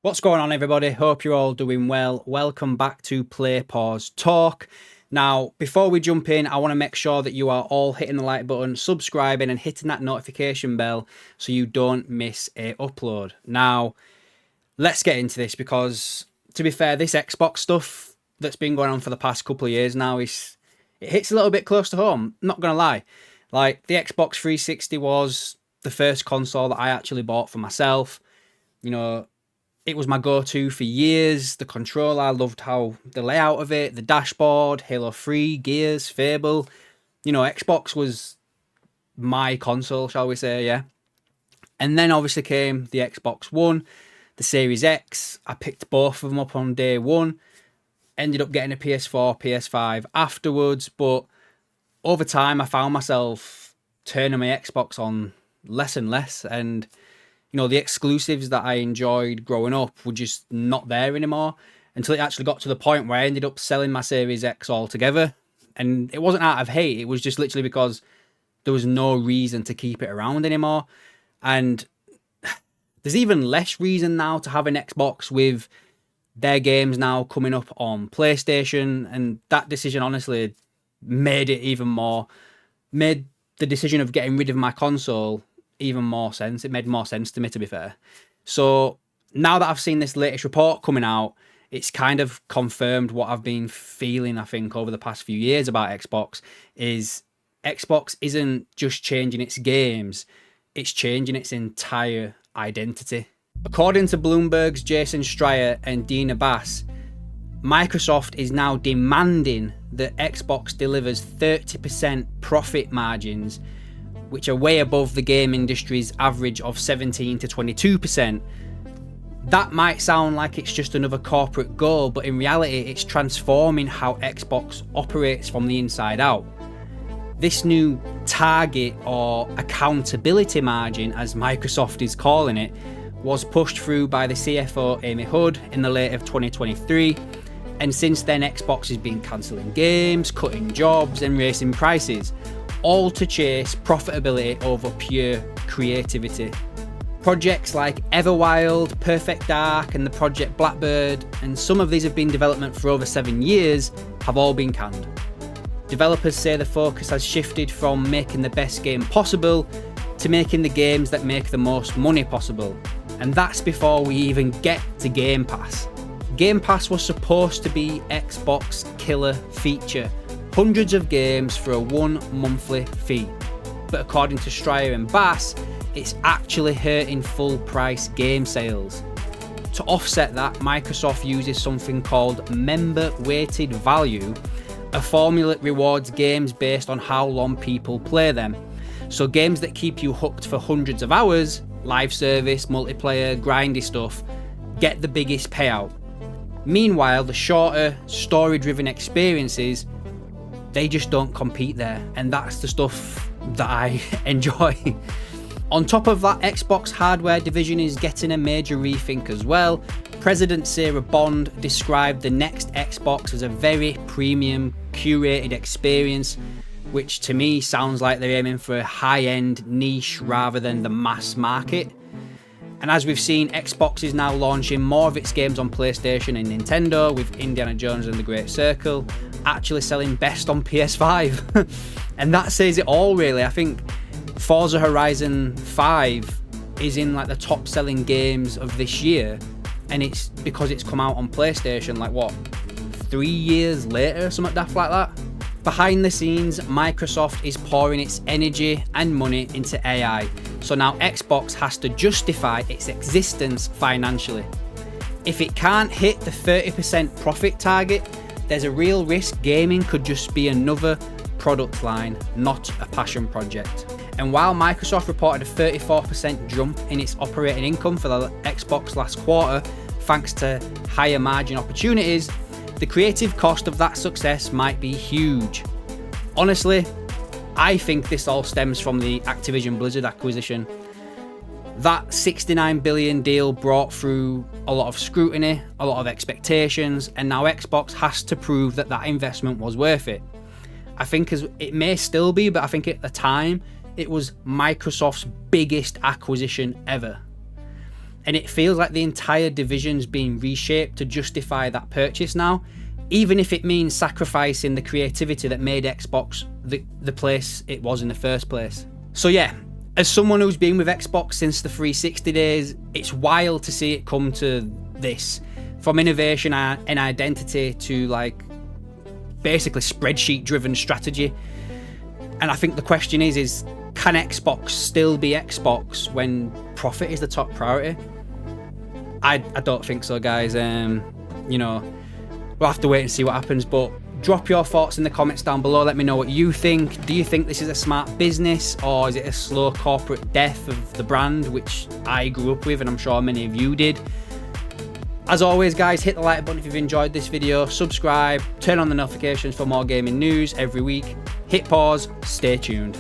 What's going on, everybody? Hope you're all doing well. Welcome back to Play Pause Talk. Now, before we jump in, I want to make sure that you are all hitting the like button, subscribing and hitting that notification bell so you don't miss a upload. Now, let's get into this because, to be fair, this Xbox stuff that's been going on for the past couple of years now, it hits a little bit close to home, not going to lie. Like, the Xbox 360 was the first console that I actually bought for myself. You know, it was my go-to for years. The controller, I loved how the layout of it, the dashboard, Halo 3, Gears, Fable. You know, Xbox was my console, shall we say, yeah. And then obviously came the Xbox One, the Series X. I picked both of them up on day one. Ended up getting a PS4, PS5 afterwards. But over time, I found myself turning my Xbox on less and less. And you know, the exclusives that I enjoyed growing up were just not there anymore until it actually got to the point where I ended up selling my Series X altogether. And it wasn't out of hate. It was just literally because there was no reason to keep it around anymore. And there's even less reason now to have an Xbox with their games now coming up on PlayStation. And that decision honestly made the decision of getting rid of my console even more sense. It made more sense to me, to be fair. So now that I've seen this latest report coming out, it's kind of confirmed what I've been feeling, I think, over the past few years about Xbox, is Xbox isn't just changing its games, it's changing its entire identity. According to Bloomberg's Jason Schreier and Dina, Microsoft is now demanding that Xbox delivers 30% profit margins, which are way above the game industry's average of 17 to 22%. That might sound like it's just another corporate goal, but in reality, it's transforming how Xbox operates from the inside out. This new target, or accountability margin, as Microsoft is calling it, was pushed through by the CFO Amy Hood in the late of 2023. And since then, Xbox has been cancelling games, cutting jobs and raising prices, all to chase profitability over pure creativity. Projects like Everwild, Perfect Dark and the Project Blackbird, and some of these have been in development for over 7 years, have all been canned. Developers say the focus has shifted from making the best game possible to making the games that make the most money possible. And that's before we even get to Game Pass. Game Pass was supposed to be Xbox killer feature. Hundreds of games for a one monthly fee. But according to Schreier and Bass, it's actually hurting full price game sales. To offset that, Microsoft uses something called member weighted value, a formula that rewards games based on how long people play them. So games that keep you hooked for hundreds of hours, live service, multiplayer, grindy stuff, get the biggest payout. Meanwhile, the shorter, story-driven experiences, they just don't compete there, and that's the stuff that I enjoy. On top of that, Xbox hardware division is getting a major rethink as well. President Sarah Bond described the next Xbox as a very premium, curated experience, which to me sounds like they're aiming for a high-end niche rather than the mass market. And as we've seen, Xbox is now launching more of its games on PlayStation and Nintendo, with Indiana Jones and the Great Circle actually selling best on PS5. And that says it all, really. I think Forza Horizon 5 is in like the top selling games of this year, and it's because it's come out on PlayStation 3 years later, something daft like that. Behind the scenes, Microsoft is pouring its energy and money into AI, so now Xbox has to justify its existence financially. If it can't hit the 30% profit target, there's a real risk gaming could just be another product line, not a passion project. And while Microsoft reported a 34% jump in its operating income for the Xbox last quarter, thanks to higher margin opportunities, the creative cost of that success might be huge. Honestly, I think this all stems from the Activision Blizzard acquisition. That 69 billion deal brought through a lot of scrutiny, a lot of expectations, and now Xbox has to prove that that investment was worth it. I think it may still be, but I think at the time, it was Microsoft's biggest acquisition ever. and it feels like the entire division's being reshaped to justify that purchase now, even if it means sacrificing the creativity that made Xbox the place it was in the first place. So yeah, as someone who's been with Xbox since the 360 days, it's wild to see it come to this. From innovation and identity to like basically spreadsheet driven strategy. And I think the question is can Xbox still be Xbox when profit is the top priority? I don't think so, guys. You know, we'll have to wait and see what happens, but drop your thoughts in the comments down below. Let me know what you think. Do you think this is a smart business, or is it a slow corporate death of the brand, which I grew up with and I'm sure many of you did? As always, guys, hit the like button if you've enjoyed this video, subscribe, turn on the notifications for more gaming news every week. Hit pause, stay tuned.